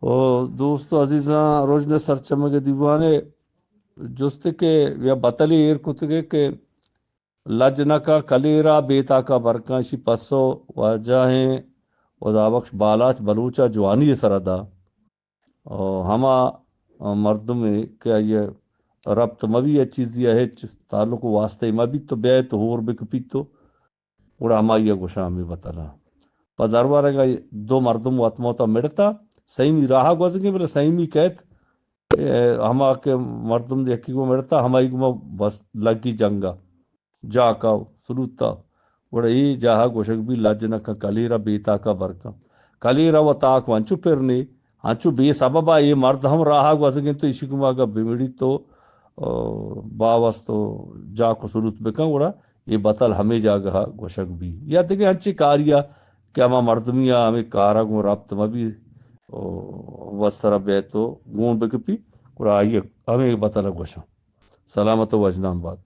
O dostu azizan rojne sarçamage divane justike ya batali er kutuge ke lajnaka kalira betaka barkanshi passo wajahe odabaksh balach balucha jwani sarada और हमा मर्दों में क्या ये रब्त मवी ये चीज़ ये है ताल्लुक वास्ते मवी तो बे तो होर बिक पितो उड़ा हमा ये गुशा में बताना पदरवार का दो मर्दों आत्मोता मिड़ता सही में राह गोजगे बोले सही में कहत हमा के मर्दों देखी को मिड़ता हमारी को बस लगी जंगा जाका सुरुता उड़ा ये जाहा गोशक भी लज्जन का कलीरा बीता का बरका कलीरा व ताक वंचु पिरनी ಅಂಚು ಬಿ ಸಬಬ ಈ ಮರ್ದ ಹಮ್ ರಾಹಾಗ ವಸಗಿಂತು ಇಶಿಕುಮಾಗ ಬಿಮಿಡಿतो बावस्तो जाको सुरुत बेका उड़ा ये बतल हमें जागा गोशक भी या देखे हंची कारिया क्या मा मर्दमिया हमें कारा गो राब्त मबी वसरा बेतो गूण बेकपी उड़ा ये हमें बतल गोशा सलामत वजनाम बात